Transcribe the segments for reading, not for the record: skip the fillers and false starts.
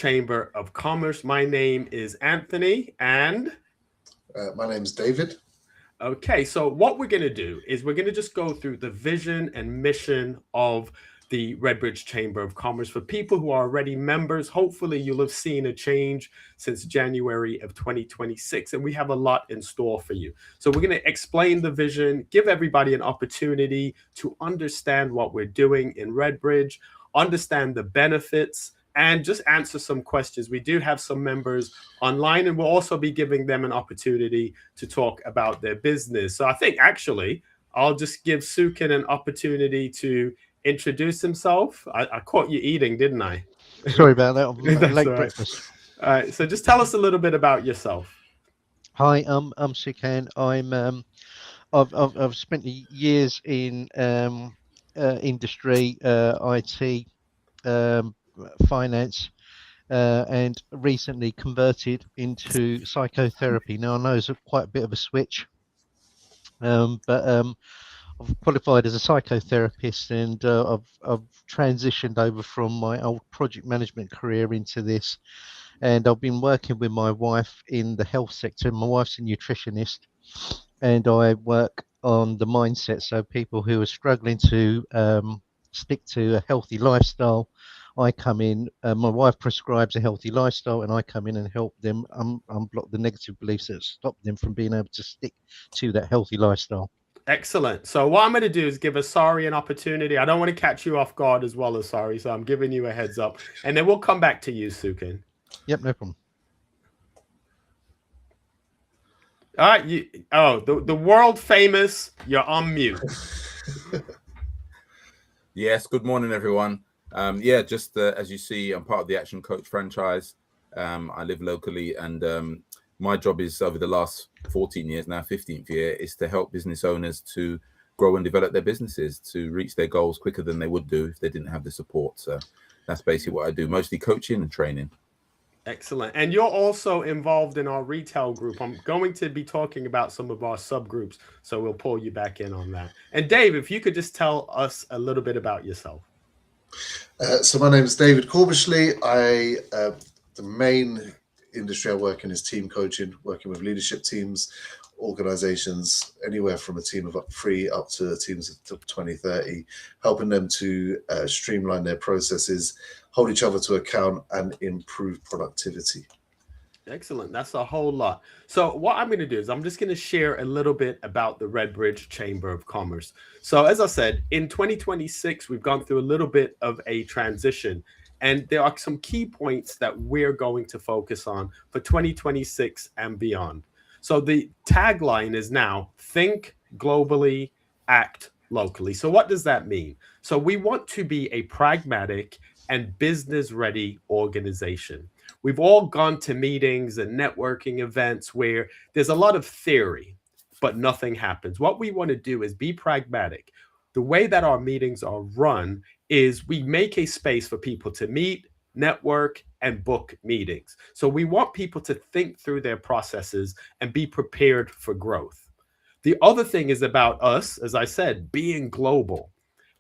Chamber of Commerce. My name is Anthony, and my name's David. okay, so what we're going to do is we're going to just go through the vision and mission of the Redbridge Chamber of Commerce. For people who are already members, hopefully you'll have seen a change since January of 2026, and we have a lot in store for you. So we're going to explain the vision, give everybody an opportunity to understand what we're doing in Redbridge, understand the benefits, and just answer some questions. We do have some members online, and we'll also be giving them an opportunity to talk about their business. So I think actually I'll just give Sukin an opportunity to introduce himself. I caught you eating, didn't I? Sorry about that. That's Late all right. breakfast. All right. So just tell us a little bit about yourself. Hi, I'm Sukan. I've spent years in industry, IT, finance, and recently converted into psychotherapy. Now I know it's quite a bit of a switch, but I've qualified as a psychotherapist, and I've transitioned over from my old project management career into this. And I've been working with my wife in the health sector. My wife's a nutritionist, and I work on the mindset. So people who are struggling to stick to a healthy lifestyle, I come in. My wife prescribes a healthy lifestyle, and I come in and help them unblock the negative beliefs that stop them from being able to stick to that healthy lifestyle. Excellent. So what I'm going to do is give Asari an opportunity. I don't want to catch you off guard as well, Asari, so I'm giving you a heads up. And then we'll come back to you, Sukin. Yep, no problem. All right. The world famous, you're on mute. Yes, good morning, everyone. Just as you see, I'm part of the Action Coach franchise. I live locally, and my job is, over the last 14 years, now 15th year, is to help business owners to grow and develop their businesses, to reach their goals quicker than they would do if they didn't have the support. So that's basically what I do, mostly coaching and training. Excellent. And you're also involved in our retail group. I'm going to be talking about some of our subgroups, so we'll pull you back in on that. And Dave, if you could just tell us a little bit about yourself. So my name is David Corbishley. The main industry I work in is team coaching, working with leadership teams, organizations, anywhere from a team of 3 up to teams of 20, 30, helping them to streamline their processes, hold each other to account, and improve productivity. Excellent. That's a whole lot. So what I'm going to do is I'm just going to share a little bit about the Redbridge Chamber of Commerce. So as I said, in 2026, we've gone through a little bit of a transition, and there are some key points that we're going to focus on for 2026 and beyond. So the tagline is now think globally, act locally. So what does that mean? So we want to be a pragmatic and business-ready organization. We've all gone to meetings and networking events where there's a lot of theory, but nothing happens. What we want to do is be pragmatic. The way that our meetings are run is we make a space for people to meet, network, and book meetings. So we want people to think through their processes and be prepared for growth. The other thing is about us, as I said, being global.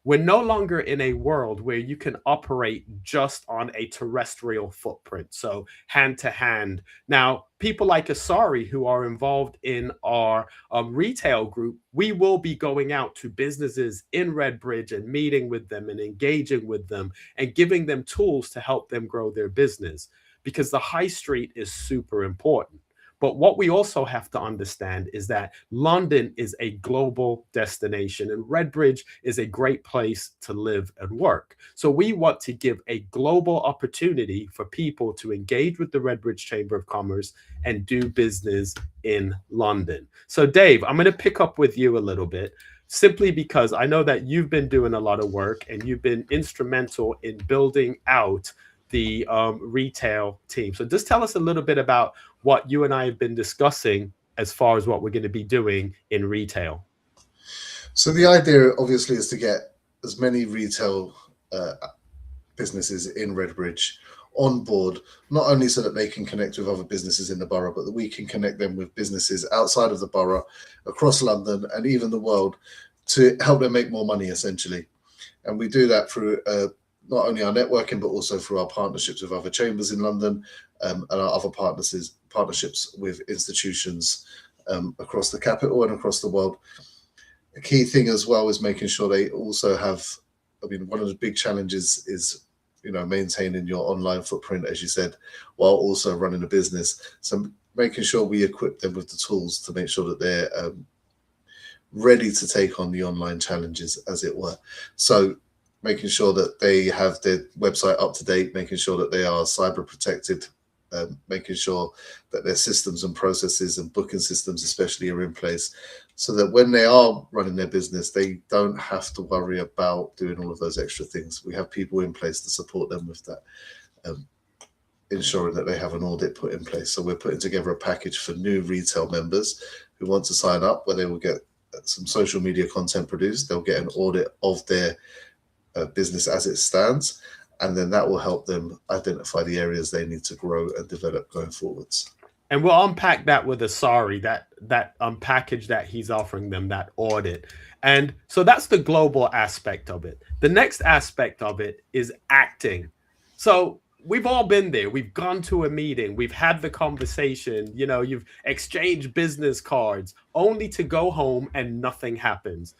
We're no longer in a world where you can operate just on a terrestrial footprint, so hand to hand. Now, people like Asari who are involved in our retail group, we will be going out to businesses in Redbridge and meeting with them and engaging with them and giving them tools to help them grow their business, because the high street is super important. But what we also have to understand is that London is a global destination, and Redbridge is a great place to live and work. So we want to give a global opportunity for people to engage with the Redbridge Chamber of Commerce and do business in London. So Dave, I'm going to pick up with you a little bit, simply because I know that you've been doing a lot of work and you've been instrumental in building out the retail team. So just tell us a little bit about what you and I have been discussing as far as what we're going to be doing in retail. So the idea obviously is to get as many retail businesses in Redbridge on board, not only so that they can connect with other businesses in the borough, but that we can connect them with businesses outside of the borough, across London and even the world, to help them make more money, essentially. And we do that through not only our networking, but also through our partnerships with other chambers in London, and our other partnerships with institutions across the capital and across the world. A key thing as well is making sure they also have, I mean, one of the big challenges is, maintaining your online footprint, as you said, while also running a business. So making sure we equip them with the tools to make sure that they're ready to take on the online challenges, as it were. So making sure that they have their website up to date, making sure that they are cyber protected, making sure that their systems and processes and booking systems especially are in place, so that when they are running their business, they don't have to worry about doing all of those extra things. We have people in place to support them with that, ensuring that they have an audit put in place. So we're putting together a package for new retail members who want to sign up, where they will get some social media content produced. They'll get an audit of their business as it stands, and then that will help them identify the areas they need to grow and develop going forwards. And we'll unpack that with Asari, that package that he's offering them, that audit. And so that's the global aspect of it. The next aspect of it is acting. So we've all been there. We've gone to a meeting. We've had the conversation. You've exchanged business cards only to go home and nothing happens.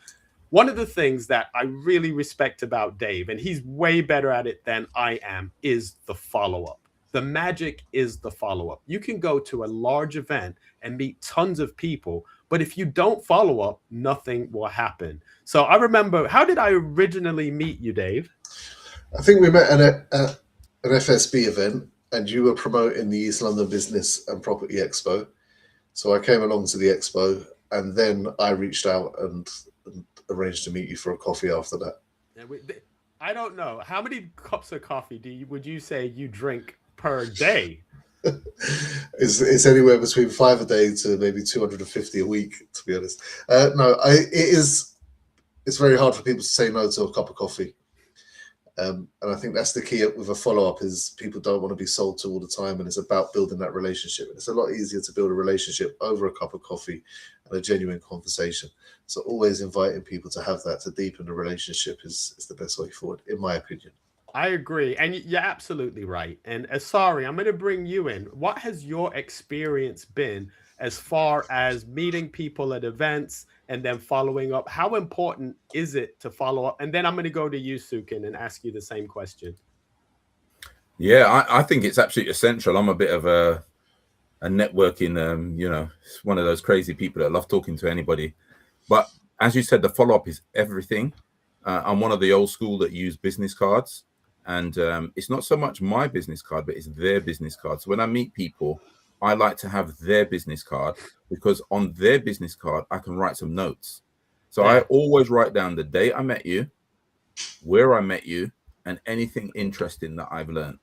One of the things that I really respect about Dave, and he's way better at it than I am, is the follow-up. The magic is the follow-up. You can go to a large event and meet tons of people, but if you don't follow up, nothing will happen. So I remember, how did I originally meet you, Dave? I think we met at an FSB event, and you were promoting the East London Business and Property Expo. So I came along to the expo, and then I reached out and arranged to meet you for a coffee after that. I don't know. How many cups of coffee would you say you drink per day? It's anywhere between 5 a day to maybe 250 a week, to be honest. It's very hard for people to say no to a cup of coffee. And I think that's the key with a follow-up, is people don't want to be sold to all the time, and it's about building that relationship. And it's a lot easier to build a relationship over a cup of coffee and a genuine conversation. So always inviting people to have that, to deepen the relationship, is the best way forward, in my opinion. I agree. And you're absolutely right. And Asari, I'm going to bring you in. What has your experience been as far as meeting people at events and then following up? How important is it to follow up? And then I'm going to go to you, Sukin, and ask you the same question. Yeah, I think it's absolutely essential. I'm a bit of a networking, one of those crazy people that love talking to anybody. But as you said, the follow-up is everything. I'm one of the old school that use business cards. And it's not so much my business card, but it's their business card. So when I meet people, I like to have their business card, because on their business card, I can write some notes. So I always write down the day I met you, where I met you, and anything interesting that I've learned.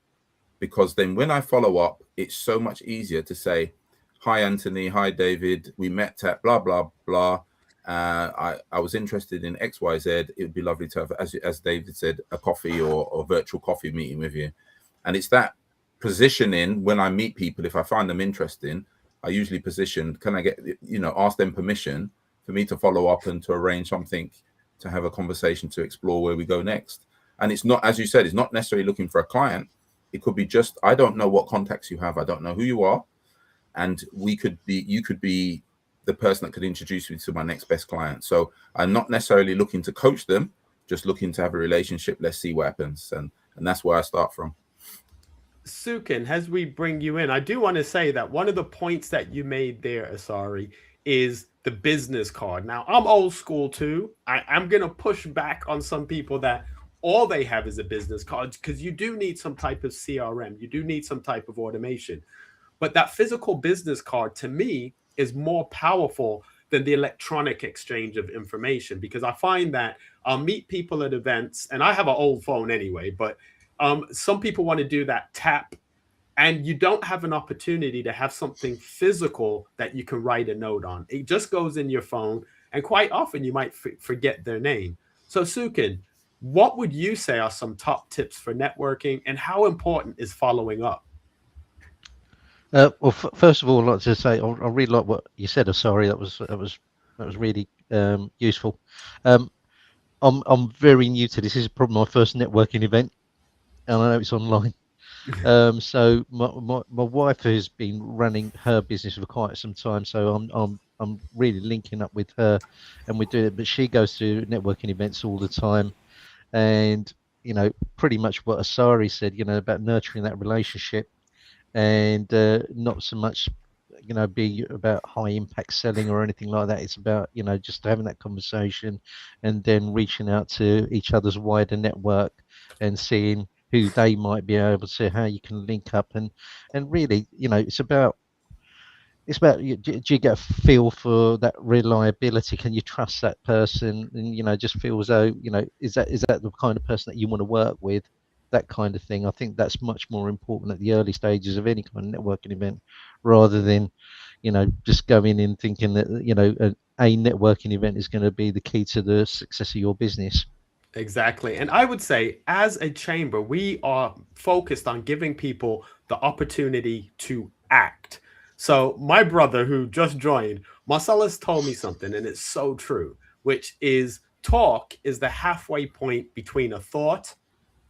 Because then when I follow up, it's so much easier to say, hi, Anthony, hi, David, we met at blah, blah, blah. I was interested in XYZ. It would be lovely to have, as David said, a coffee or virtual coffee meeting with you. And it's that positioning when I meet people. If I find them interesting, I usually position, can I get, ask them permission for me to follow up and to arrange something, to have a conversation, to explore where we go next. And it's not, as you said, it's not necessarily looking for a client. It could be just, I don't know what contacts you have. I don't know who you are. And you could be the person that could introduce me to my next best client. So I'm not necessarily looking to coach them, just looking to have a relationship. Let's see what happens. And that's where I start from. Sukin, as we bring you in, I do want to say that one of the points that you made there, Asari, is the business card. Now, I'm old school too. I'm going to push back on some people that all they have is a business card, because you do need some type of CRM. You do need some type of automation. But that physical business card, to me, is more powerful than the electronic exchange of information, because I find that I'll meet people at events, and I have an old phone anyway, but some people want to do that tap, and you don't have an opportunity to have something physical that you can write a note on. It just goes in your phone, and quite often you might forget their name. So Sukin, what would you say are some top tips for networking, and how important is following up? Well, first of all, I'd like to say I really like what you said. Sorry, that was really useful. I'm very new to this. This is probably my first networking event, and I know it's online. So my wife has been running her business for quite some time, so I'm really linking up with her, and we do it. But she goes to networking events all the time, and pretty much what Asari said, about nurturing that relationship, and not so much be about high impact selling or anything like that. It's about just having that conversation, and then reaching out to each other's wider network and seeing who they might be able to, how you can link up, and really it's about do you get a feel for that reliability? Can you trust that person? And just feel as though is that the kind of person that you want to work with? That kind of thing. I think that's much more important at the early stages of any kind of networking event, rather than just going in thinking that a networking event is going to be the key to the success of your business. Exactly. And I would say, as a chamber, we are focused on giving people the opportunity to act. So, my brother who just joined, Marcellus, told me something, and it's so true, which is talk is the halfway point between a thought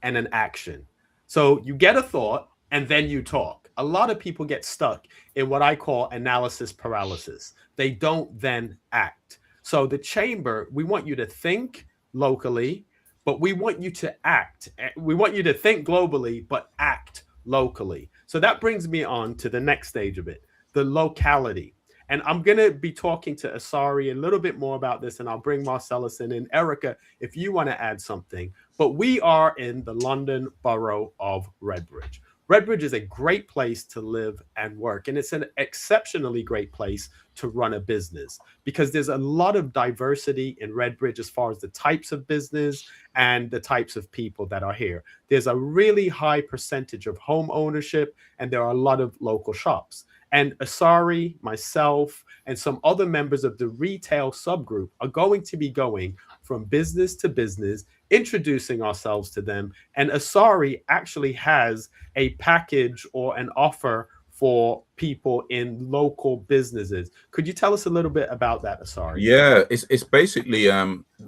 and an action. So, you get a thought and then you talk. A lot of people get stuck in what I call analysis paralysis. They don't then act. So, the chamber, we want you to think locally, but we want you to act. We want you to think globally, but act locally. So that brings me on to the next stage of it, the locality. And I'm going to be talking to Asari a little bit more about this, and I'll bring Marcellus in, and Erica, if you want to add something. But we are in the London Borough of Redbridge. Redbridge is a great place to live and work, and it's an exceptionally great place to run a business because there's a lot of diversity in Redbridge as far as the types of business and the types of people that are here. There's a really high percentage of home ownership, and there are a lot of local shops. And Asari, myself, and some other members of the retail subgroup are going to be going from business to business, introducing ourselves to them. And Asari actually has a package or an offer for people in local businesses. Could you tell us a little bit about that, Asari? Yeah, it's basically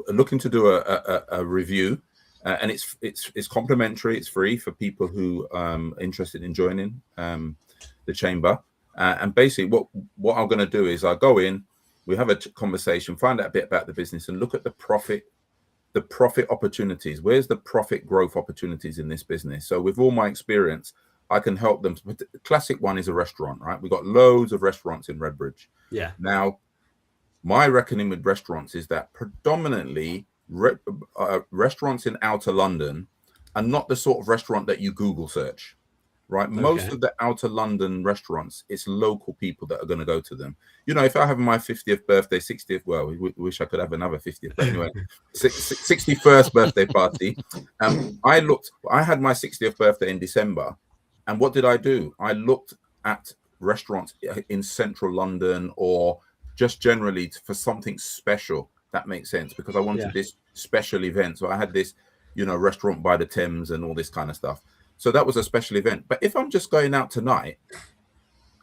looking to do a review, and it's complimentary. It's free for people who are interested in joining the chamber. And basically, what I'm going to do is I go in, we have a conversation, find out a bit about the business, and look at the profit opportunities. Where's the profit growth opportunities in this business? So with all my experience, I can help them. The classic one is a restaurant, right? We've got loads of restaurants in Redbridge. Yeah. Now, my reckoning with restaurants is that predominantly restaurants in outer London are not the sort of restaurant that you Google search. Right, most of the outer London restaurants, it's local people that are going to go to them. If I have my 50th birthday, 60th, well, we wish I could have another 50th, but anyway, 61st birthday party. I had my 60th birthday in December, and what did I do? I looked at restaurants in central London or just generally for something special. That makes sense because I wanted this special event. So I had this, restaurant by the Thames and all this kind of stuff. So that was a special event. But if I'm just going out tonight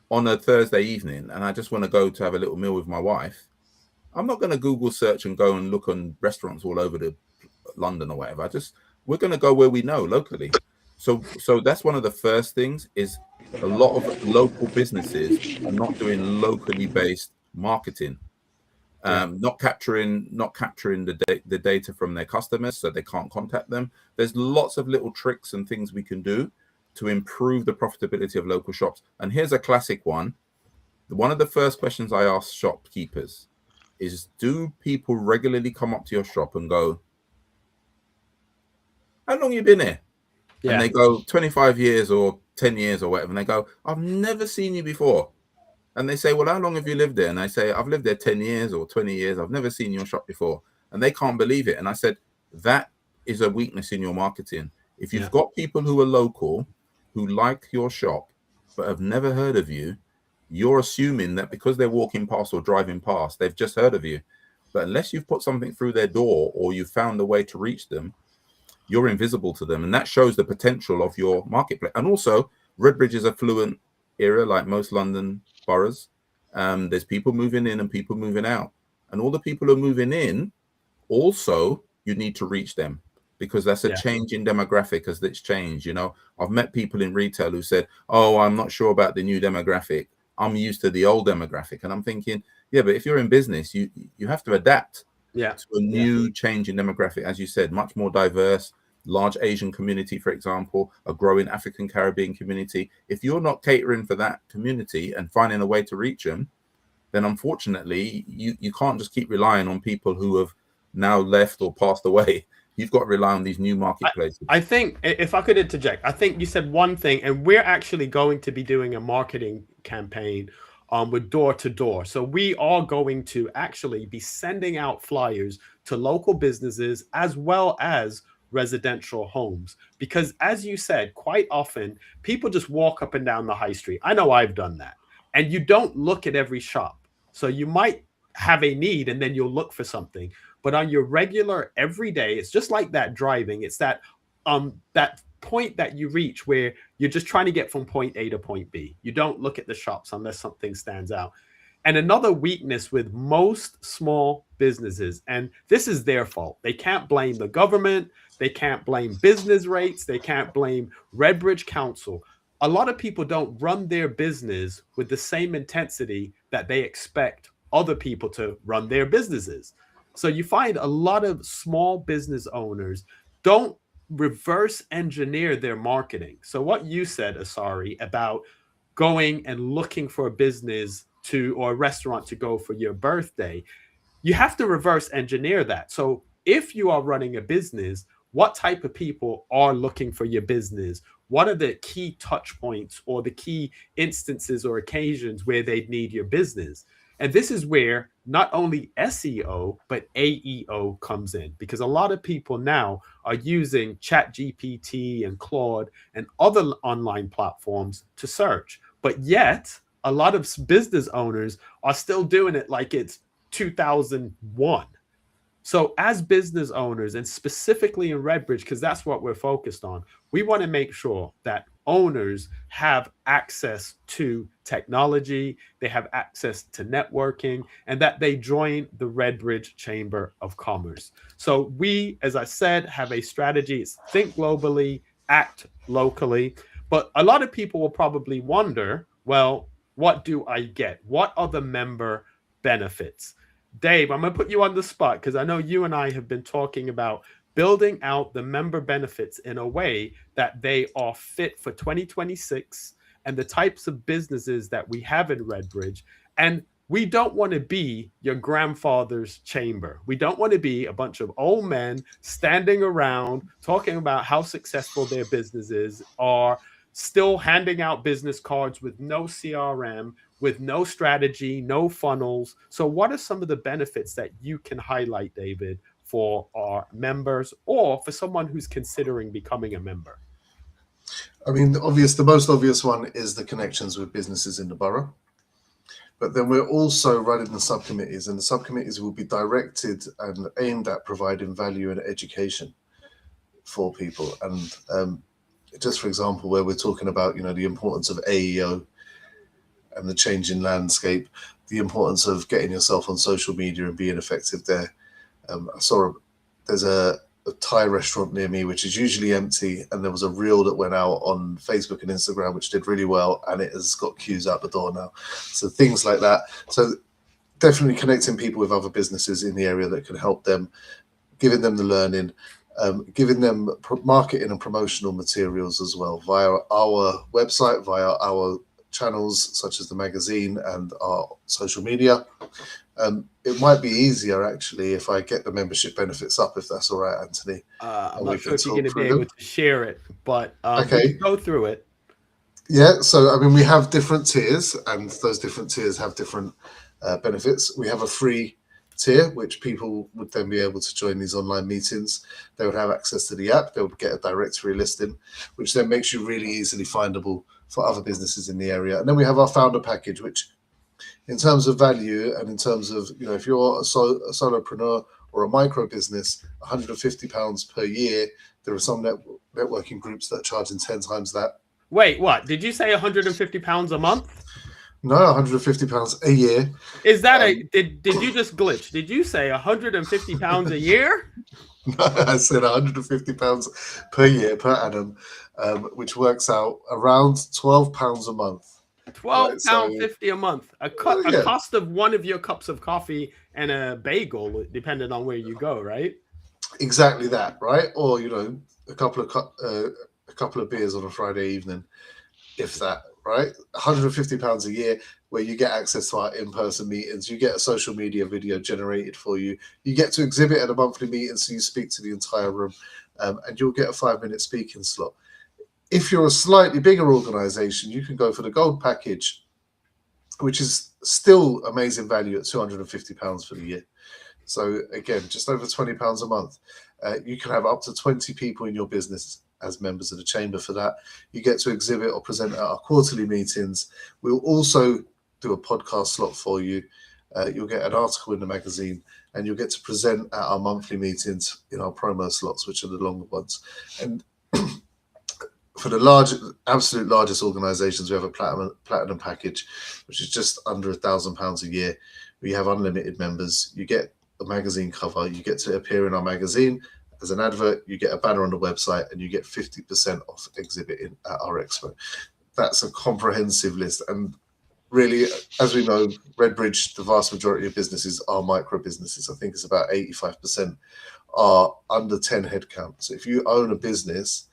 on a Thursday evening and I just want to go to have a little meal with my wife, I'm not going to Google search and go and look on restaurants all over the London or whatever. We're going to go where we know locally. So that's one of the first things is a lot of local businesses are not doing locally based marketing. Not capturing the data from their customers, so they can't contact them. There's lots of little tricks and things we can do to improve the profitability of local shops. And here's a classic one. One of the first questions I ask shopkeepers is, do people regularly come up to your shop and go, how long you been here? Yeah. And they go 25 years or 10 years or whatever. And they go, I've never seen you before. And they say, well, how long have you lived there? And I say, I've lived there 10 years or 20 years. I've never seen your shop before. And they can't believe it. And I said, that is a weakness in your marketing. If you've got people who are local, who like your shop, but have never heard of you, you're assuming that because they're walking past or driving past, they've just heard of you. But unless you've put something through their door or you've found a way to reach them, you're invisible to them. And that shows the potential of your marketplace. And also, Redbridge is a fluent area like most London boroughs. There's people moving in and people moving out, and all the people who are moving in, also you need to reach them. because that's a change in demographic as it's changed. You know, I've met people in retail who said, oh, I'm not sure about the new demographic. I'm used to the old demographic. And I'm thinking, yeah, but if you're in business, you have to adapt to a new change in demographic. As you said, much more diverse, large Asian community, for example, a growing African Caribbean community. If you're not catering for that community and finding a way to reach them, then unfortunately, you can't just keep relying on people who have now left or passed away. You've got to rely on these new marketplaces. I think, if I could interject, I think you said one thing, and we're actually going to be doing a marketing campaign with door to door. So we are going to actually be sending out flyers to local businesses as well as residential homes, because as you said, quite often people just walk up and down the high street. I know I've done that. And you don't look at every shop. So you might have a need and then you'll look for something. But on your regular everyday, it's just like that driving. It's that that point that you reach where you're just trying to get from point A to point B. You don't look at the shops unless something stands out. And another weakness with most small businesses, and this is their fault. They can't blame the government. They can't blame business rates. They can't blame Redbridge Council. A lot of people don't run their business with the same intensity that they expect other people to run their businesses. So you find a lot of small business owners don't reverse engineer their marketing. So what you said, Asari, about going and looking for a business or a restaurant to go for your birthday, you have to reverse engineer that. So if you are running a business, what type of people are looking for your business? What are the key touch points or the key instances or occasions where they need your business? And this is where not only SEO, but AEO comes in, because a lot of people now are using ChatGPT and Claude and other online platforms to search. But yet, a lot of business owners are still doing it like it's 2001. So as business owners, and specifically in Redbridge, because that's what we're focused on, we want to make sure that owners have access to technology, they have access to networking, and that they join the Redbridge Chamber of Commerce. So we, as I said, have a strategy. It's think globally, act locally. But a lot of people will probably wonder, well, what do I get? What are the member benefits? Dave, I'm going to put you on the spot because I know you and I have been talking about building out the member benefits in a way that they are fit for 2026 and the types of businesses that we have in Redbridge. And we don't want to be your grandfather's chamber. We don't want to be a bunch of old men standing around talking about how successful their businesses are, still handing out business cards with no CRM, with no strategy, no funnels. So what are some of the benefits that you can highlight, David, for our members or for someone who's considering becoming a member? I mean, the most obvious one is the connections with businesses in the borough. But then we're also running the subcommittees, and the subcommittees will be directed and aimed at providing value and education for people. And just for example, where we're talking about, the importance of AEO and the changing landscape, the importance of getting yourself on social media and being effective there. I saw there's a Thai restaurant near me, which is usually empty, and there was a reel that went out on Facebook and Instagram, which did really well, and it has got queues out the door now. So things like that. So definitely connecting people with other businesses in the area that can help them, giving them the learning, giving them marketing and promotional materials as well via our website, via our channels such as the magazine and our social media. It might be easier actually if I get the membership benefits up, if that's all right, Anthony. I'm not sure if you're going to be able to share it, but okay, go through it. Yeah, so I mean, we have different tiers, and those different tiers have different benefits. We have a free tier, which people would then be able to join these online meetings. They would have access to the app. They would get a directory listing, which then makes you really easily findable for other businesses in the area. And then we have our founder package, which in terms of value and in terms of, if you're a solopreneur or a micro business, £150 per year. There are some networking groups that are charging 10 times that. Wait, what? Did you say £150 a month? No, £150 a year. Is that did you just glitch? Did you say £150 a year? No, I said £150 per year per annum, which works out around £12 a month. £12 Right, so 50 a month. A yeah, cost of one of your cups of coffee and a bagel, depending on where you go, right? exactly that, right? Or a couple of beers on a Friday evening, if that, right? £150 a year, where you get access to our in-person meetings, you get a social media video generated for you, you get to exhibit at a monthly meeting, so you speak to the entire room, and you'll get a 5-minute speaking slot. If you're a slightly bigger organization, you can go for the gold package, which is still amazing value at £250 for the year. So again, just over £20 a month. You can have up to 20 people in your business as members of the chamber for that. You get to exhibit or present at our quarterly meetings. We'll also do a podcast slot for you. You'll get an article in the magazine, and you'll get to present at our monthly meetings in our promo slots, which are the longer ones. And for the absolute largest organizations, we have a platinum package, which is just under £1,000 a year. We have unlimited members. You get a magazine cover. You get to appear in our magazine as an advert. You get a banner on the website, and you get 50% off exhibiting at our expo. That's a comprehensive list. And really, as we know, Redbridge, the vast majority of businesses are micro businesses. I think it's about 85% are under 10 headcount. So if you own a business,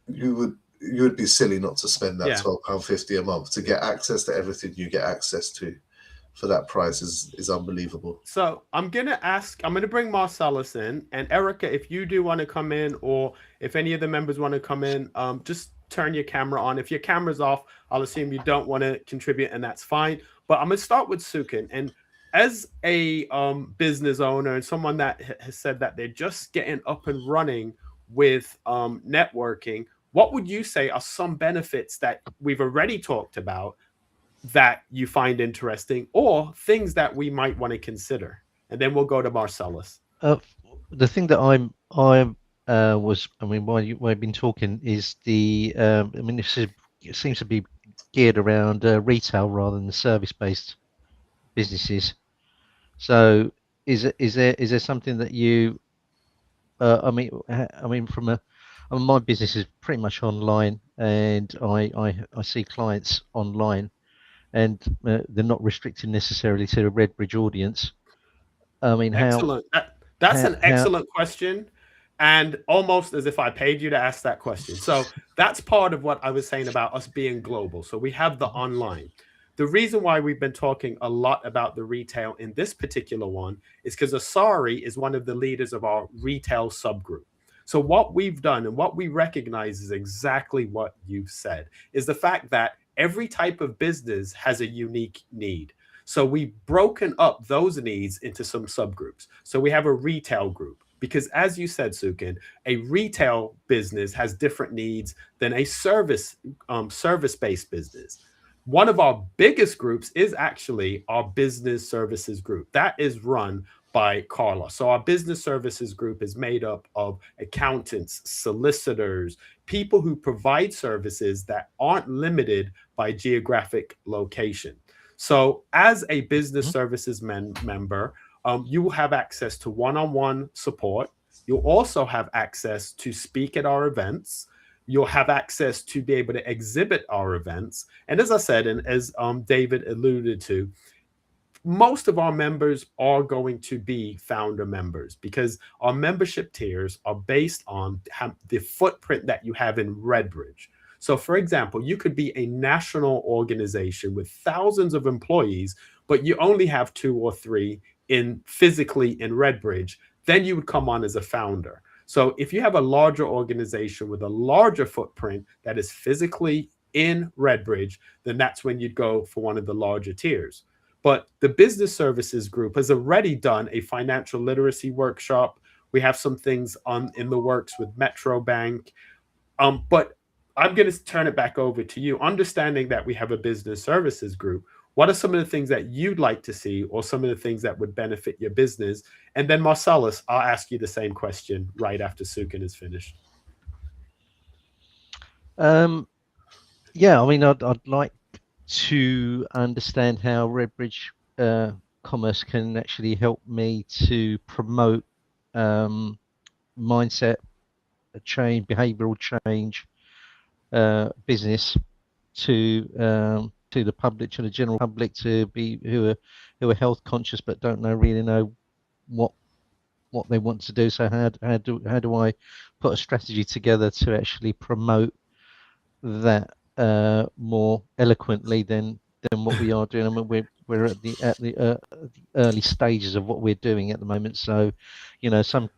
you would be silly not to spend that £12.50 a month to get access to everything you get access to. For that price is unbelievable. So I'm gonna bring Marcellus in, and Erica, if you do want to come in, or if any of the members want to come in, just turn your camera on. If your camera's off, I'll assume you don't want to contribute, and that's fine. But I'm gonna start with Sukin, and as a business owner and someone that has said that they're just getting up and running with networking, what would you say are some benefits that we've already talked about that you find interesting, or things that we might want to consider? And then we'll go to Marcellus. The thing that while you've been talking is it seems to be geared around retail rather than the service-based businesses. So is there something that you my business is pretty much online, and I see clients online, and they're not restricted necessarily to the Redbridge audience. I mean, excellent. That's an excellent question, and almost as if I paid you to ask that question. So that's part of what I was saying about us being global. So we have the online. The reason why we've been talking a lot about the retail in this particular one is because Asari is one of the leaders of our retail subgroup. So what we've done and what we recognize is exactly what you've said, is the fact that every type of business has a unique need. So we've broken up those needs into some subgroups. So we have a retail group, because as you said, Sukin, a retail business has different needs than a service-based business. One of our biggest groups is actually our business services group. That is run by Carla. So our business services group is made up of accountants, solicitors, people who provide services that aren't limited by geographic location. So as a business services member, you will have access to one-on-one support. You'll also have access to speak at our events. You'll have access to be able to exhibit our events. And as I said, and as David alluded to, most of our members are going to be founder members, because our membership tiers are based on the footprint that you have in Redbridge. So, for example, you could be a national organization with thousands of employees, but you only have 2 or 3 physically in Redbridge. Then you would come on as a founder. So if you have a larger organization with a larger footprint that is physically in Redbridge, then that's when you'd go for one of the larger tiers. But the business services group has already done a financial literacy workshop. We have some things in the works with Metro Bank. But I'm going to turn it back over to you. Understanding that we have a business services group, what are some of the things that you'd like to see, or some of the things that would benefit your business? And then Marcellus, I'll ask you the same question right after Sukin is finished. Yeah, I mean, I'd like to understand how Redbridge Commerce can actually help me to promote mindset change, behavioural change, business to the public, to the general public, to be who are health conscious but don't really know what they want to do. So how do I put a strategy together to actually promote that more eloquently than what we are doing? I mean, we're at the early stages of what we're doing at the moment. So, you know, some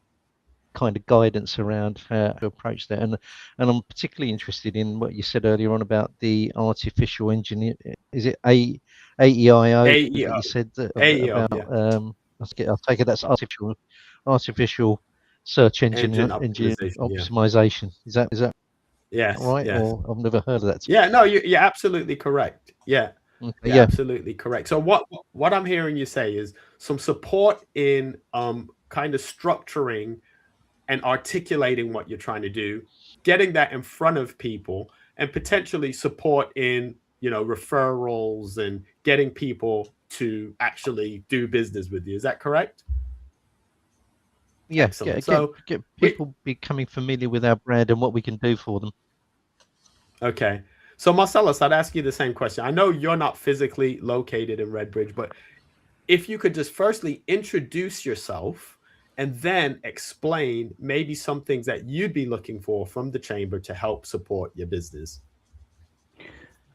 kind of guidance around how to approach that, and I'm particularly interested in what you said earlier on about the artificial engineer. Is it AEIO that AEO, you said AEO, about? yeah. I'll take it that's artificial search engine Optimization, yeah. optimization. Is that Yes, right? yes. Or I've never heard of that. Yeah, no, you're absolutely correct. Yeah. Okay, You're yeah. absolutely correct. So what I'm hearing you say is some support in kind of structuring and articulating what you're trying to do, getting that in front of people, and potentially support in, you know, referrals and getting people to actually do business with you. Is that correct? Yeah, Excellent. get people becoming familiar with our brand and what we can do for them. Okay. So Marcellus, I'd ask you the same question. I know you're not physically located in Redbridge, but if you could just firstly introduce yourself and then explain maybe some things that you'd be looking for from the chamber to help support your business.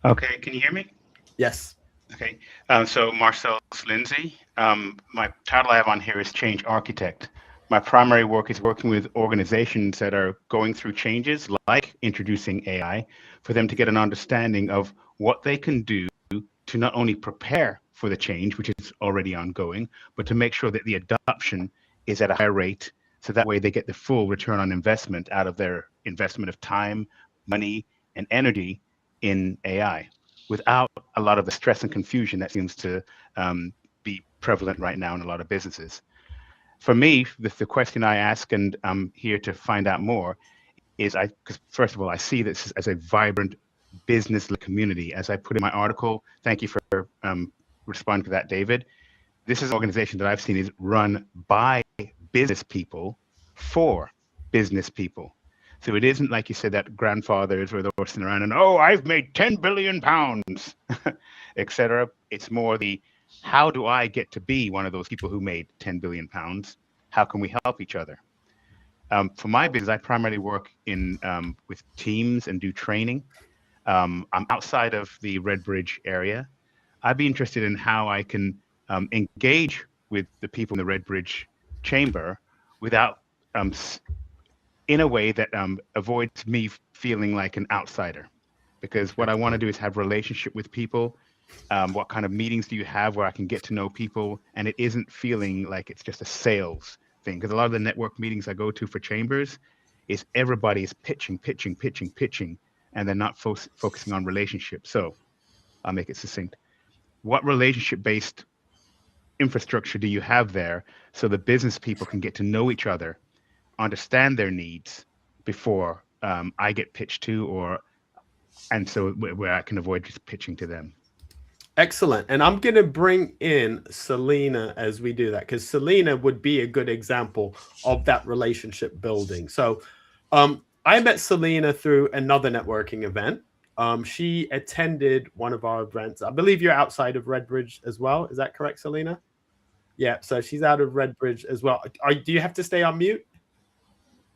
Okay, can you hear me? Yes. Okay, so Marcellus Lindsay. My title I have on here is Change Architect. My primary work is working with organizations that are going through changes like introducing AI for them to get an understanding of what they can do to not only prepare for the change, which is already ongoing, but to make sure that the adoption is at a higher rate, so that way they get the full return on investment out of their investment of time, money, and energy in AI, without a lot of the stress and confusion that seems to be prevalent right now in a lot of businesses. For me, the question I ask, and I'm here to find out more, is because first of all, I see this as a vibrant business community. As I put in my article, thank you for responding to that, David. This is an organization that I've seen is run by business people for business people. So it isn't like you said that grandfathers were sitting around and, oh, I've made 10 billion pounds, etc. It's more the, how do I get to be one of those people who made 10 billion pounds? How can we help each other? For my business, I primarily work in with teams and do training. I'm outside of the Redbridge area. I'd be interested in how I can engage with the people in the Redbridge Chamber without, in a way that avoids me feeling like an outsider. Because what I want to do is have relationship with people. What kind of meetings do you have where I can get to know people and it isn't feeling like it's just a sales thing? Because a lot of the network meetings I go to for chambers is everybody is pitching, and they're not focusing on relationships. So I'll make it succinct. What relationship-based infrastructure do you have there so the business people can get to know each other, understand their needs before I get pitched to, and so where I can avoid just pitching to them? Excellent. And I'm going to bring in Selena as we do that, because Selena would be a good example of that relationship building. So I met Selena through another networking event. She attended one of our events. I believe you're outside of Redbridge as well. Is that correct, Selena? Yeah. So she's out of Redbridge as well. Do you have to stay on mute?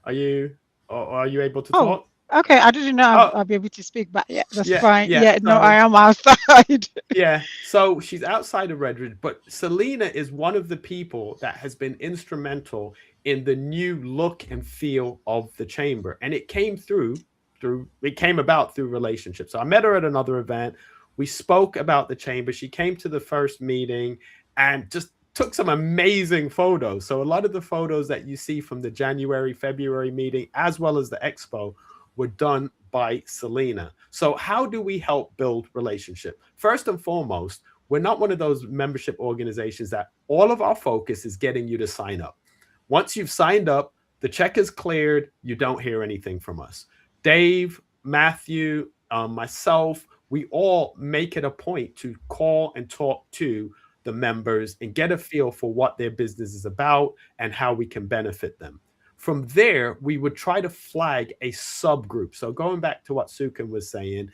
Are you able to talk? Okay, I didn't know I'll be able to speak, but yeah, that's fine. Yeah, Yeah, no, I am outside. Yeah, so she's outside of Redbridge, but Selena is one of the people that has been instrumental in the new look and feel of the chamber, and it came about through relationships. So I met her at another event. We spoke about the chamber. She came to the first meeting and just took some amazing photos. So a lot of the photos that you see from the January, February meeting, as well as the expo, were done by Selena. So how do we help build relationship? First and foremost, we're not one of those membership organizations that all of our focus is getting you to sign up. Once you've signed up, the check is cleared, you don't hear anything from us. Dave, Matthew, myself, we all make it a point to call and talk to the members and get a feel for what their business is about and how we can benefit them. From there, we would try to flag a subgroup. So going back to what Sukan was saying,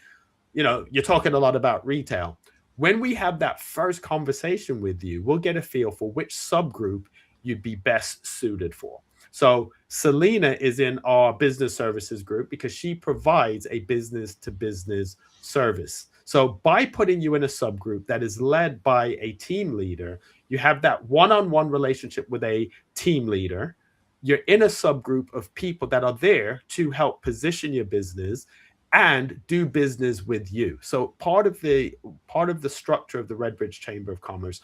you're talking a lot about retail. When we have that first conversation with you, we'll get a feel for which subgroup you'd be best suited for. So Selena is in our business services group because she provides a business to business service. So by putting you in a subgroup that is led by a team leader, you have that one-on-one relationship with a team leader. You're in a subgroup of people that are there to help position your business and do business with you. So part of the structure of the Redbridge Chamber of Commerce,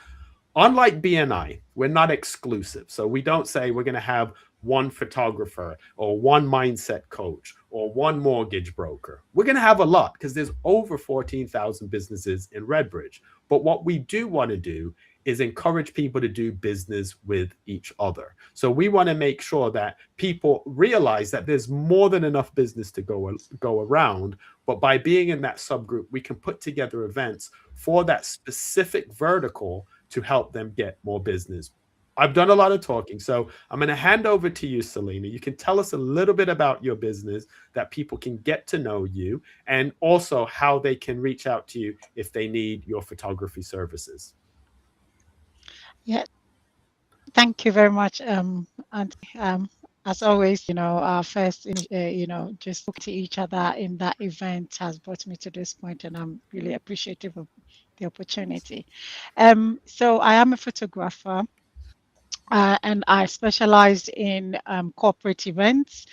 unlike BNI, we're not exclusive. So we don't say we're going to have one photographer or one mindset coach or one mortgage broker. We're going to have a lot because there's over 14,000 businesses in Redbridge. But what we do want to do is encourage people to do business with each other. So we want to make sure that people realize that there's more than enough business to go around. But by being in that subgroup, we can put together events for that specific vertical to help them get more business. I've done a lot of talking, so I'm going to hand over to you, Selena. You can tell us a little bit about your business that people can get to know you, and also how they can reach out to you if they need your photography services. Yeah, thank you very much. And as always, our first, just look to each other in that event has brought me to this point, and I'm really appreciative of the opportunity. So I am a photographer. And I specialized in corporate events,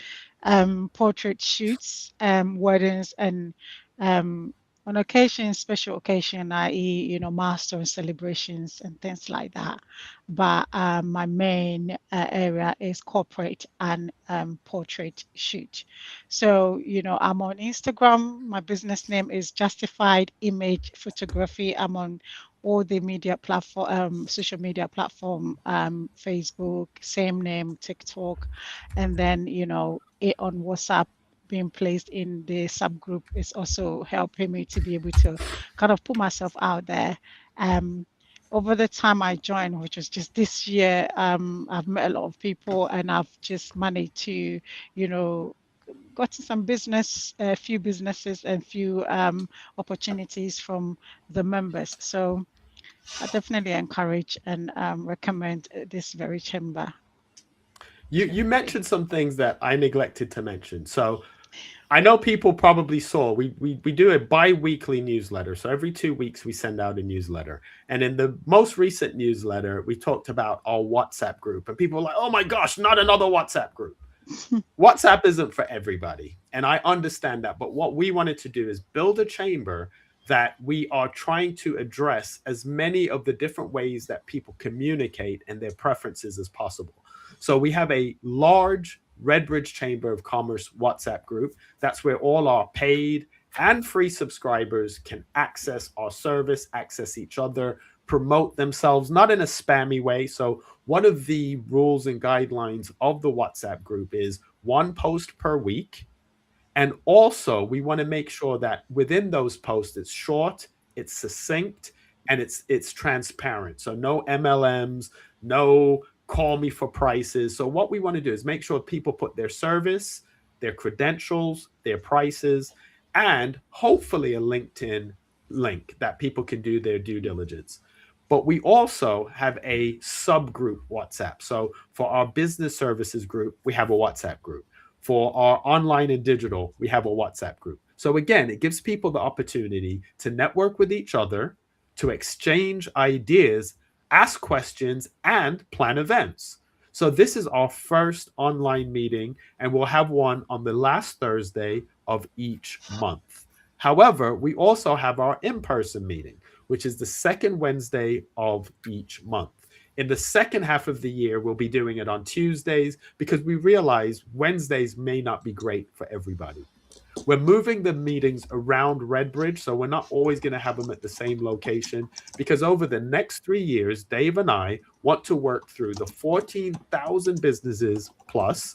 portrait shoots, weddings, and on occasion, special occasion, i.e., milestone celebrations and things like that. But my main area is corporate and portrait shoot. So, I'm on Instagram. My business name is Justified Image Photography. I'm on all the media platform, social media platform, Facebook, same name, TikTok, and then it on WhatsApp being placed in the subgroup is also helping me to be able to kind of put myself out there. Over the time I joined, which was just this year, I've met a lot of people, and I've just managed to, gotten some business, a few businesses and few opportunities from the members. So I definitely encourage and recommend this very chamber. You mentioned some things that I neglected to mention. So I know people probably saw we do a bi-weekly newsletter. So every 2 weeks we send out a newsletter. And in the most recent newsletter, we talked about our WhatsApp group. And people were like, oh my gosh, not another WhatsApp group. WhatsApp isn't for everybody. And I understand that. But what we wanted to do is build a chamber that we are trying to address as many of the different ways that people communicate and their preferences as possible. So we have a large Redbridge Chamber of Commerce WhatsApp group. That's where all our paid and free subscribers can access our service, access each other, promote themselves, not in a spammy way. So one of the rules and guidelines of the WhatsApp group is 1 post per week. And also we want to make sure that within those posts, it's short, it's succinct, and it's transparent. So no MLMs, no call me for prices. So what we want to do is make sure people put their service, their credentials, their prices, and hopefully a LinkedIn link that people can do their due diligence. But we also have a subgroup WhatsApp. So for our business services group, we have a WhatsApp group. For our online and digital, we have a WhatsApp group. So again, it gives people the opportunity to network with each other, to exchange ideas, ask questions, and plan events. So this is our first online meeting, and we'll have one on the last Thursday of each month. However, we also have our in-person meeting, which is the second Wednesday of each month. In the second half of the year, we'll be doing it on Tuesdays because we realize Wednesdays may not be great for everybody. We're moving the meetings around Redbridge, so we're not always going to have them at the same location, because over the next 3 years, Dave and I want to work through the 14,000 businesses plus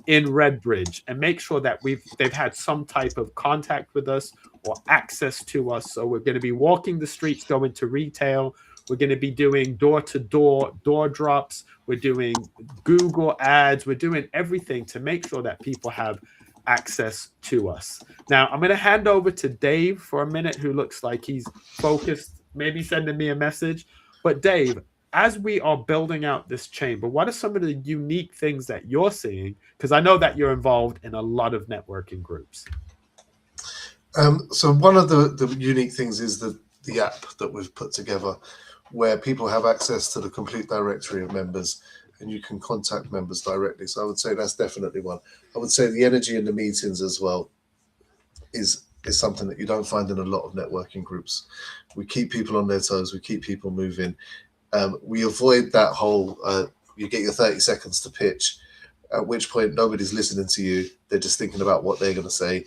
in Redbridge and make sure that they've had some type of contact with us or access to us. So we're going to be walking the streets, going to retail. We're going to be doing door-to-door door drops. We're doing Google ads. We're doing everything to make sure that people have access to us. Now, I'm going to hand over to Dave for a minute, who looks like he's focused, maybe sending me a message. But Dave, as we are building out this chamber, what are some of the unique things that you're seeing? Because I know that you're involved in a lot of networking groups. So one of the unique things is the app that we've put together, where people have access to the complete directory of members and you can contact members directly. So I would say that's definitely one. I would say the energy in the meetings as well is something that you don't find in a lot of networking groups. We keep people on their toes. We keep people moving. We avoid that whole, you get your 30 seconds to pitch, at which point nobody's listening to you. They're just thinking about what they're going to say.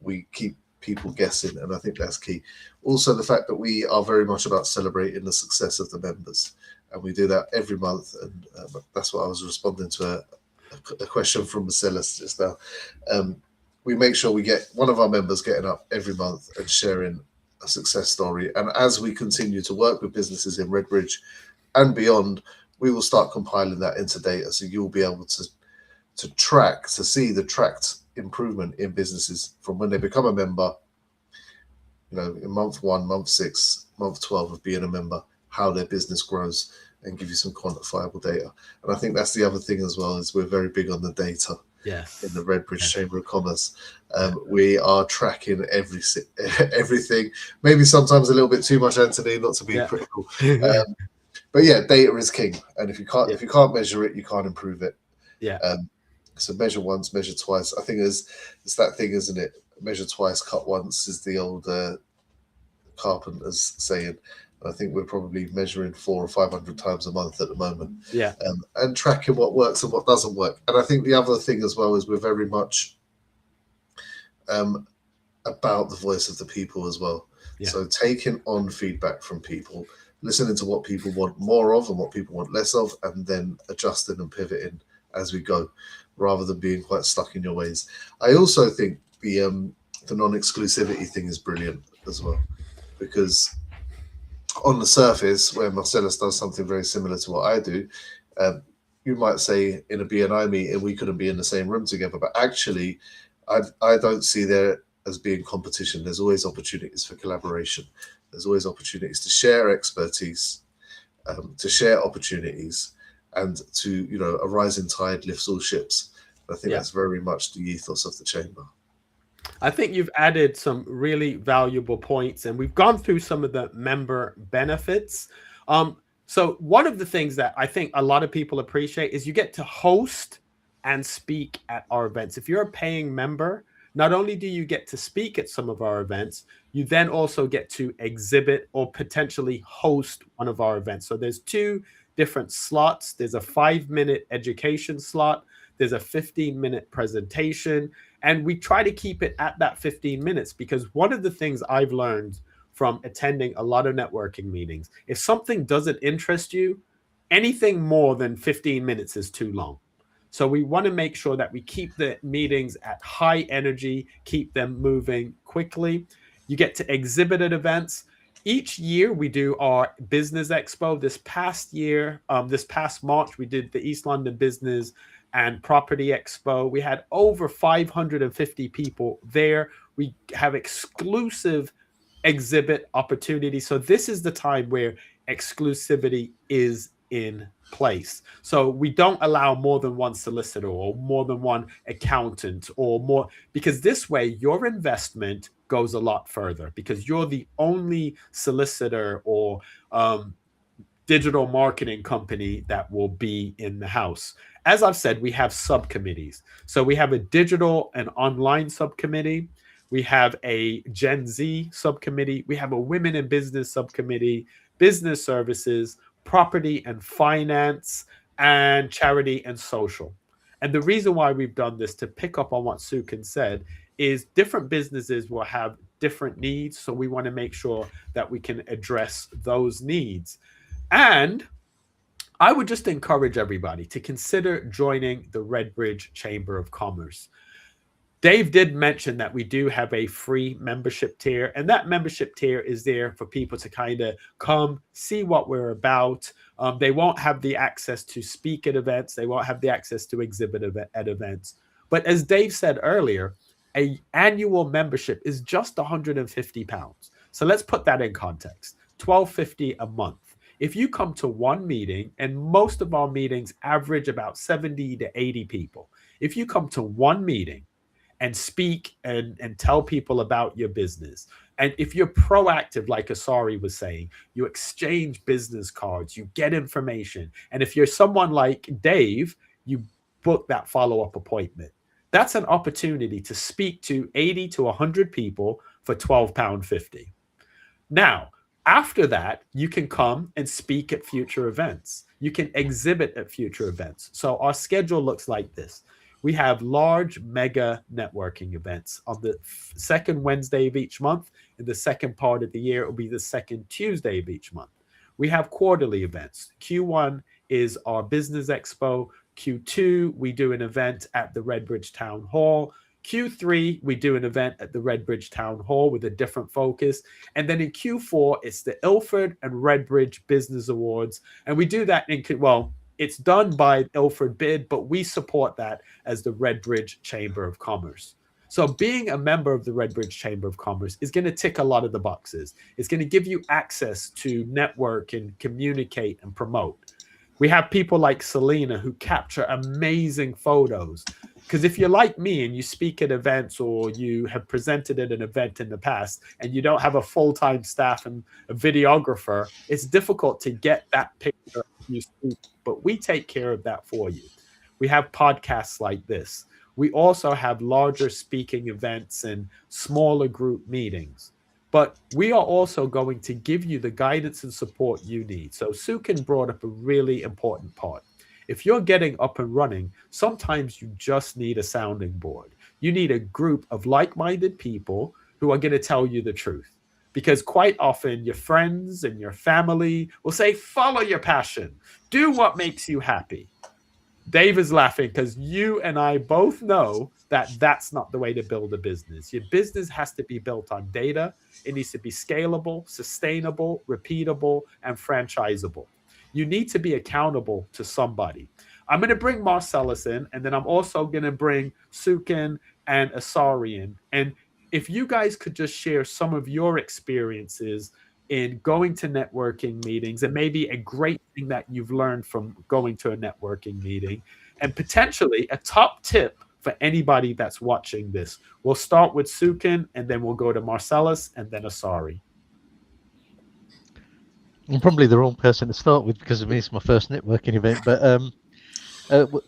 We keep people guessing, and I think that's key. Also, the fact that we are very much about celebrating the success of the members, and we do that every month. And that's what I was responding to a question from Marcellus just now. We make sure we get one of our members getting up every month and sharing a success story. And as we continue to work with businesses in Redbridge and beyond, we will start compiling that into data, so you'll be able to see the tracked improvement in businesses from when they become a member, in month 1, month 6, month 12 of being a member, how their business grows, and give you some quantifiable data. And I think that's the other thing as well, is we're very big on the data. Yes. In the Redbridge Chamber of Commerce, we are tracking everything. Maybe sometimes a little bit too much, Anthony, not to be critical. But yeah, data is king, and if you can't measure it, you can't improve it. Yeah. So measure once, measure twice. I think it's that thing, isn't it? Measure twice, cut once is the old carpenter's saying. I think we're probably measuring 400 or 500 times a month at the moment. Yeah. And tracking what works and what doesn't work. And I think the other thing as well is we're very much about the voice of the people as well. Yeah. So taking on feedback from people, listening to what people want more of and what people want less of, and then adjusting and pivoting as we go, rather than being quite stuck in your ways. I also think the non-exclusivity thing is brilliant as well, because on the surface, where Marcellus does something very similar to what I do, you might say in a BNI meeting we couldn't be in the same room together, but actually I don't see there as being competition. There's always opportunities for collaboration. There's always opportunities to share expertise, to share opportunities, and to, a rising tide lifts all ships. I think that's very much the ethos of the chamber. I think you've added some really valuable points, and we've gone through some of the member benefits. So one of the things that I think a lot of people appreciate is you get to host and speak at our events. If you're a paying member, not only do you get to speak at some of our events, you then also get to exhibit or potentially host one of our events. So there's 2 different slots. There's a 5-minute education slot. There's a 15-minute presentation. And we try to keep it at that 15 minutes, because one of the things I've learned from attending a lot of networking meetings, if something doesn't interest you, anything more than 15 minutes is too long. So we want to make sure that we keep the meetings at high energy, keep them moving quickly. You get to exhibit at events. Each year we do our business expo. This past March, we did the East London Business and Property Expo. We had over 550 people there. We have exclusive exhibit opportunities. So this is the time where exclusivity is in place. So we don't allow more than one solicitor or more than one accountant or more, because this way your investment goes a lot further, because you're the only solicitor or digital marketing company that will be in the house. As I've said, we have subcommittees. So we have a digital and online subcommittee. We have a Gen Z subcommittee. We have a women in business subcommittee, business services, property and finance, and charity and social. And the reason why we've done this, to pick up on what Sukin said, is different businesses will have different needs. So we want to make sure that we can address those needs. And I would just encourage everybody to consider joining the Redbridge Chamber of Commerce. Dave did mention that we do have a free membership tier, and that membership tier is there for people to kind of come see what we're about. They won't have the access to speak at events, they won't have the access to exhibit at events. But as Dave said earlier, a annual membership is just £150. So let's put that in context. $12.50 a month. If you come to one meeting, and most of our meetings average about 70 to 80 people, if you come to one meeting and speak and tell people about your business, and if you're proactive, like Asari was saying, you exchange business cards, you get information, and if you're someone like Dave, you book that follow-up appointment. That's an opportunity to speak to 80 to 100 people for £12.50. Now, after that, you can come and speak at future events. You can exhibit at future events. So our schedule looks like this. We have large mega networking events on the second Wednesday of each month. In the second part of the year, it will be the second Tuesday of each month. We have quarterly events. Q1 is our business expo. Q2, we do an event at the Redbridge Town Hall. Q3, we do an event at the Redbridge Town Hall with a different focus. And then in Q4, it's the Ilford and Redbridge Business Awards. And we do that it's done by Ilford Bid, but we support that as the Redbridge Chamber of Commerce. So being a member of the Redbridge Chamber of Commerce is going to tick a lot of the boxes. It's going to give you access to network and communicate and promote. We have people like Selena who capture amazing photos. Because if you're like me and you speak at events or you have presented at an event in the past and you don't have a full-time staff and a videographer, it's difficult to get that picture you speak, but we take care of that for you. We have podcasts like this. We also have larger speaking events and smaller group meetings. But we are also going to give you the guidance and support you need. So Sukin brought up a really important part. If you're getting up and running, sometimes you just need a sounding board. You need a group of like-minded people who are going to tell you the truth. Because quite often your friends and your family will say, follow your passion. Do what makes you happy. Dave is laughing because you and I both know that that's not the way to build a business. Your business has to be built on data. It needs to be scalable, sustainable, repeatable, and franchisable. You need to be accountable to somebody. I'm going to bring Marcellus in, and then I'm also going to bring Sukin and Asari in. And if you guys could just share some of your experiences in going to networking meetings and maybe a great thing that you've learned from going to a networking meeting, and potentially a top tip for anybody that's watching this. We'll start with Sukin, and then we'll go to Marcellus, and then Asari. I'm probably the wrong person to start with because it's my first networking event, but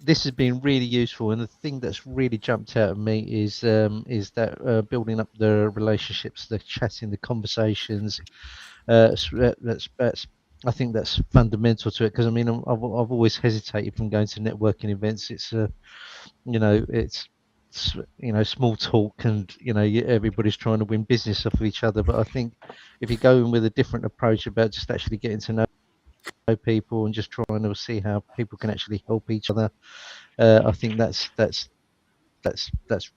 this has been really useful, and the thing that's really jumped out at me is that building up the relationships, the chatting, the conversations. I think that's fundamental to it, because I mean I've always hesitated from going to networking events. It's small talk, and everybody's trying to win business off of each other. But I think if you go in with a different approach about just actually getting to know people and just trying to see how people can actually help each other, I think that's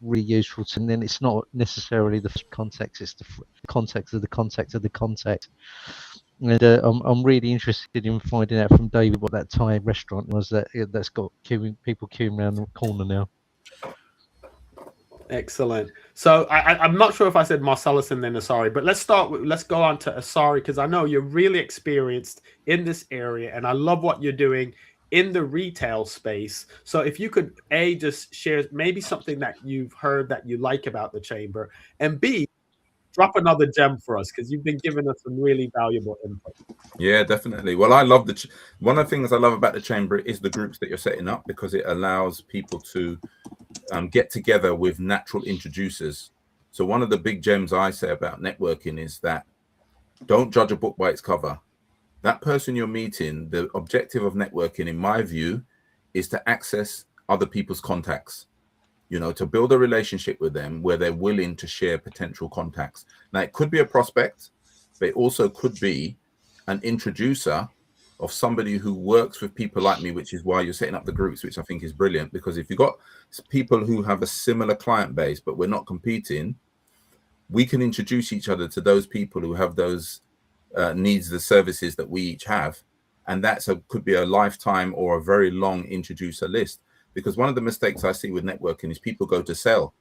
really useful. And then it's not necessarily the context; it's the context of the context of the context. And I'm really interested in finding out from David what that Thai restaurant was that's got people queuing around the corner now. Excellent. So I'm not sure if I said Marcellus and then Asari, but let's go on to Asari, because I know you're really experienced in this area, and I love what you're doing in the retail space. So if you could just share maybe something that you've heard that you like about the chamber, and B, drop another gem for us, because you've been giving us some really valuable input. Yeah, definitely. Well, I love one of the things I love about the chamber is the groups that you're setting up, because it allows people to get together with natural introducers. So one of the big gems I say about networking is that don't judge a book by its cover. That person you're meeting, the objective of networking, in my view, is to access other people's contacts, to build a relationship with them where they're willing to share potential contacts. Now, it could be a prospect, but it also could be an introducer of somebody who works with people like me, which is why you're setting up the groups, which I think is brilliant, because if you've got people who have a similar client base, but we're not competing, we can introduce each other to those people who have those needs, the services that we each have. And that's could be a lifetime or a very long introducer list. Because one of the mistakes I see with networking is people go to sell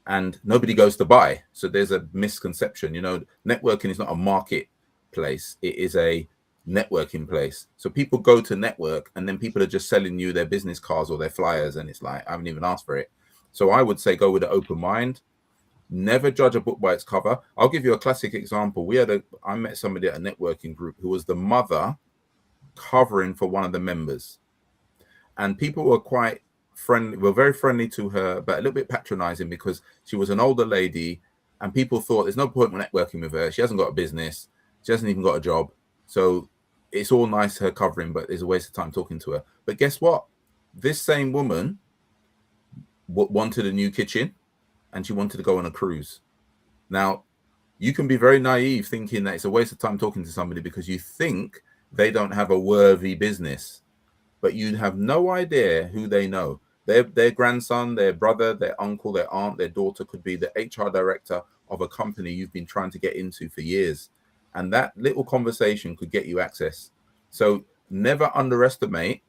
and nobody goes to buy. So there's a misconception, you know, networking is not a marketplace. It is a networking place. So people go to network and then people are just selling you their business cards or their flyers. And it's like, I haven't even asked for it. So I would say go with an open mind. Never judge a book by its cover. I'll give you a classic example. I met somebody at a networking group who was the mother covering for one of the members. And people were quite friendly, were very friendly to her, but a little bit patronizing because she was an older lady and people thought there's no point in networking with her. She hasn't got a business. She hasn't even got a job. So it's all nice her covering, but it's a waste of time talking to her. But guess what? This same woman wanted a new kitchen and she wanted to go on a cruise. Now, you can be very naive thinking that it's a waste of time talking to somebody because you think they don't have a worthy business, but you have no idea who they know. Their grandson, their brother, their uncle, their aunt, their daughter could be the HR director of a company you've been trying to get into for years. And that little conversation could get you access. So never underestimate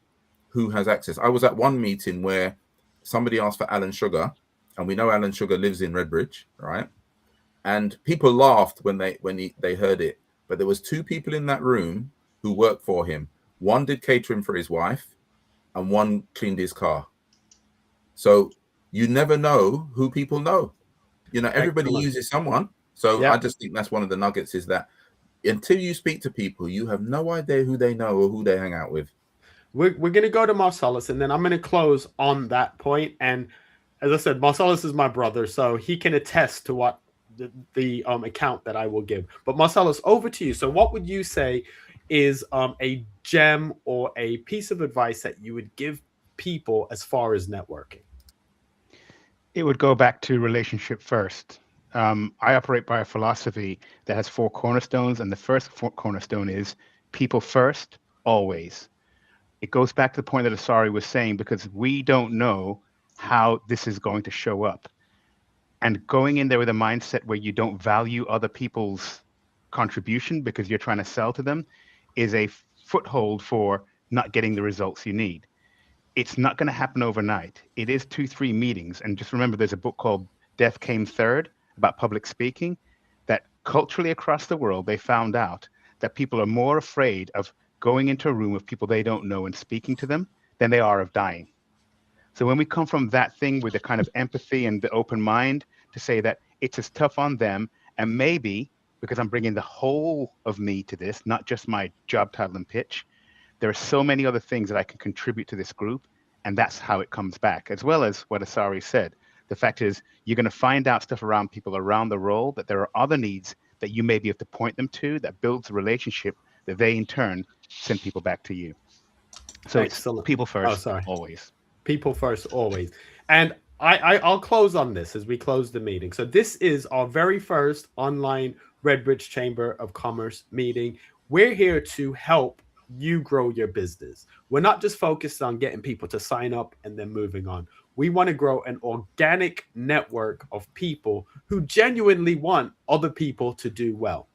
who has access. I was at one meeting where somebody asked for Alan Sugar, and we know Alan Sugar lives in Redbridge, right? And people laughed when they heard it. But there was two people in that room who worked for him. One did catering for his wife, and one cleaned his car. So you never know who people know. You know, everybody Excellent. uses someone. So Yeah. I just think that's one of the nuggets, is that until you speak to people, you have no idea who they know or who they hang out with. We're going to go to Marcellus, and then I'm going to close on that point. And as I said, Marcellus is my brother, so he can attest to what the account that I will give. But Marcellus, over to you. So what would you say is a gem or a piece of advice that you would give people as far as networking? It would go back to relationship first. I operate by a philosophy that has 4 cornerstones, and the first cornerstone is people first, always. It goes back to the point that Asari was saying, because we don't know how this is going to show up. And going in there with a mindset where you don't value other people's contribution because you're trying to sell to them is a foothold for not getting the results you need. It's not going to happen overnight. It is 2-3 meetings. And just remember, there's a book called Death Came Third about public speaking, that culturally across the world, they found out that people are more afraid of going into a room with people they don't know and speaking to them than they are of dying. So when we come from that thing with the kind of empathy and the open mind to say that it's as tough on them, and maybe because I'm bringing the whole of me to this, not just my job title and pitch, there are so many other things that I can contribute to this group, and that's how it comes back, as well as what Asari said. The fact is, you're going to find out stuff around people around the role, that there are other needs that you maybe have to point them to, that builds a relationship that they in turn send people back to you. So Excellent. It's people first, always. People first, always. And I'll close on this as we close the meeting. So this is our very first online Redbridge Chamber of Commerce meeting. We're here to help you grow your business. We're not just focused on getting people to sign up and then moving on. We want to grow an organic network of people who genuinely want other people to do well.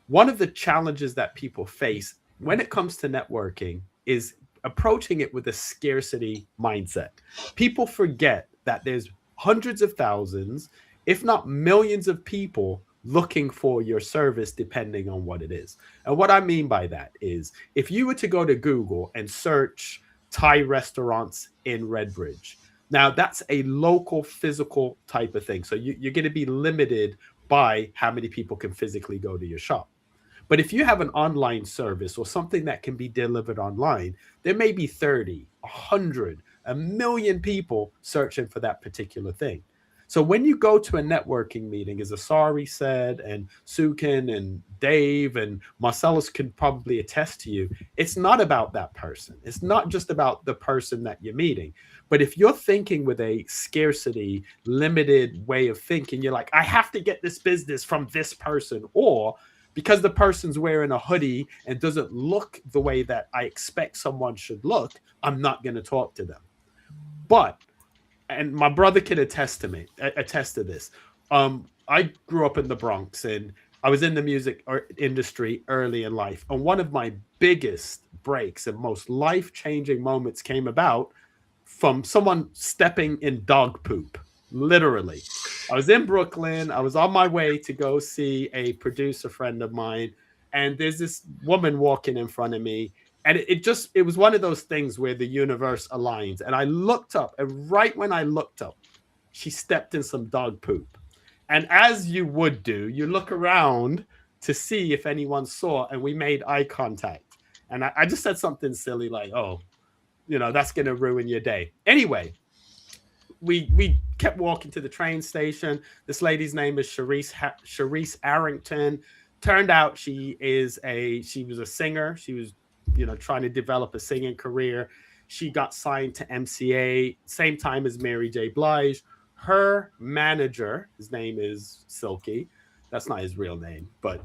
One of the challenges that people face when it comes to networking is approaching it with a scarcity mindset. People forget that there's hundreds of thousands, if not millions of people looking for your service, depending on what it is. And what I mean by that is, if you were to go to Google and search Thai restaurants in Redbridge, now that's a local physical type of thing. So you're going to be limited by how many people can physically go to your shop. But if you have an online service or something that can be delivered online, there may be 30, 100, 1 million people searching for that particular thing. So when you go to a networking meeting, as Asari said, and Sukin and Dave and Marcellus could probably attest to you, it's not about that person. It's not just about the person that you're meeting. But if you're thinking with a scarcity, limited way of thinking, you're like, I have to get this business from this person, or because the person's wearing a hoodie and doesn't look the way that I expect someone should look, I'm not going to talk to them. But, and my brother can attest to this. I grew up in the Bronx, and I was in the music industry early in life. And one of my biggest breaks and most life-changing moments came about from someone stepping in dog poop. Literally. I was in Brooklyn. I was on my way to go see a producer friend of mine, and there's this woman walking in front of me, and it was one of those things where the universe aligns. And I looked up, and right when I looked up, she stepped in some dog poop. And as you would do, you look around to see if anyone saw, and we made eye contact. And I just said something silly like, "Oh, that's going to ruin your day." Anyway, we kept walking to the train station. This lady's name is Sharice Arrington. Turned out she was a singer. She was, trying to develop a singing career. She got signed to MCA same time as Mary J. Blige. Her manager, his name is Silky. That's not his real name, but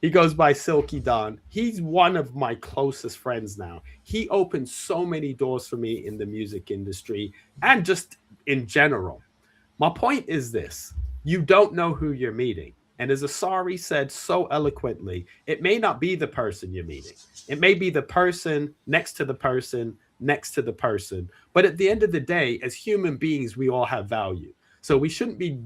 he goes by Silky Don. He's one of my closest friends now. He opened so many doors for me in the music industry and just in general. My point is this: you don't know who you're meeting. And as Asari said so eloquently, it may not be the person you're meeting. It may be the person next to the person next to the person. But at the end of the day, as human beings, we all have value. So we shouldn't be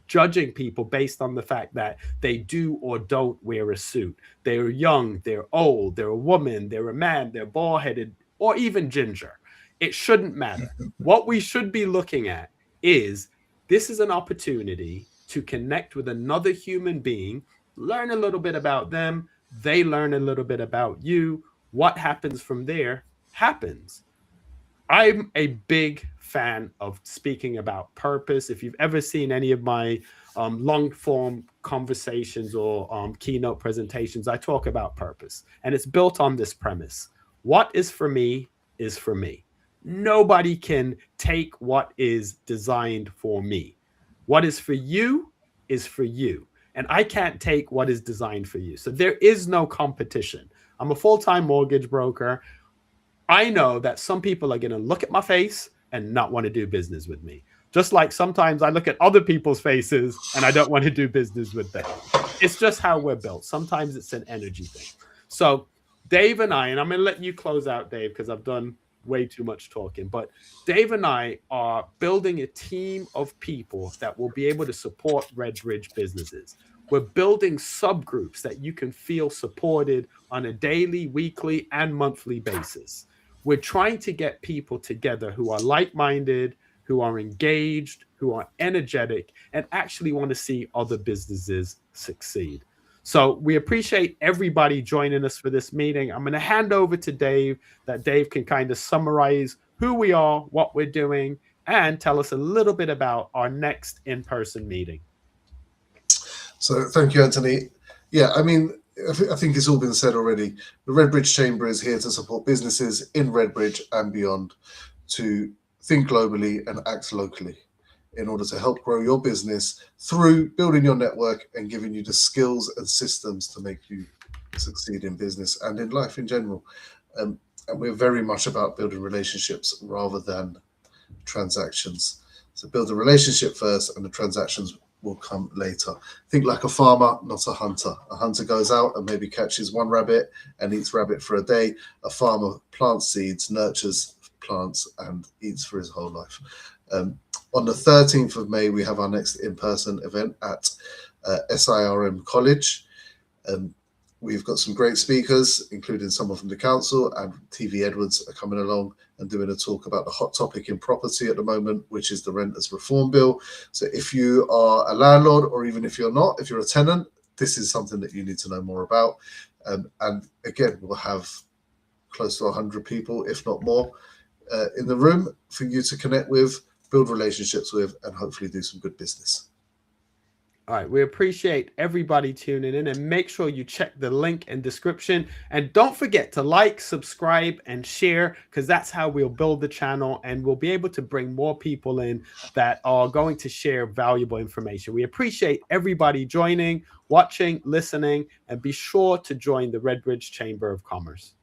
judging people based on the fact that they do or don't wear a suit. They're young, they're old, they're a woman, they're a man, they're bald-headed, or even ginger. It shouldn't matter. What we should be looking at is, this is an opportunity to connect with another human being, learn a little bit about them, they learn a little bit about you. What happens from there happens. I'm a big fan of speaking about purpose. If you've ever seen any of my long form conversations or keynote presentations, I talk about purpose, and it's built on this premise: what is for me is for me. Nobody can take what is designed for me. What is for you is for you, and I can't take what is designed for you. So there is no competition. I'm a full-time mortgage broker. I know that some people are going to look at my face and not want to do business with me. Just like sometimes I look at other people's faces and I don't want to do business with them. It's just how we're built. Sometimes it's an energy thing. So Dave and I, and I'm going to let you close out, Dave, because I've done way too much talking, but Dave and I are building a team of people that will be able to support Redbridge businesses. We're building subgroups that you can feel supported on a daily, weekly, and monthly basis. We're trying to get people together who are like-minded, who are engaged, who are energetic, and actually want to see other businesses succeed. So we appreciate everybody joining us for this meeting. I'm going to hand over to Dave, that Dave can kind of summarize who we are, what we're doing, and tell us a little bit about our next in-person meeting. So thank you, Anthony. Yeah, I mean, I think it's all been said already. The Redbridge Chamber is here to support businesses in Redbridge and beyond to think globally and act locally in order to help grow your business through building your network and giving you the skills and systems to make you succeed in business and in life in general. And we're very much about building relationships rather than transactions. So build a relationship first and the transactions will come later. Think like a farmer, not a hunter. A hunter goes out and maybe catches one rabbit and eats rabbit for a day. A farmer plants seeds, nurtures plants, and eats for his whole life. On the 13th of May, we have our next in-person event at SIRM College. We've got some great speakers, including someone from the council, and TV Edwards are coming along and doing a talk about the hot topic in property at the moment, which is the Renters Reform Bill. So if you are a landlord, or even if you're not, if you're a tenant, this is something that you need to know more about. And again, we'll have close to 100 people, if not more, in the room for you to connect with, build relationships with, and hopefully do some good business. All right, we appreciate everybody tuning in, and make sure you check the link in description. And don't forget to like, subscribe, and share, because that's how we'll build the channel and we'll be able to bring more people in that are going to share valuable information. We appreciate everybody joining, watching, listening, and be sure to join the Redbridge Chamber of Commerce.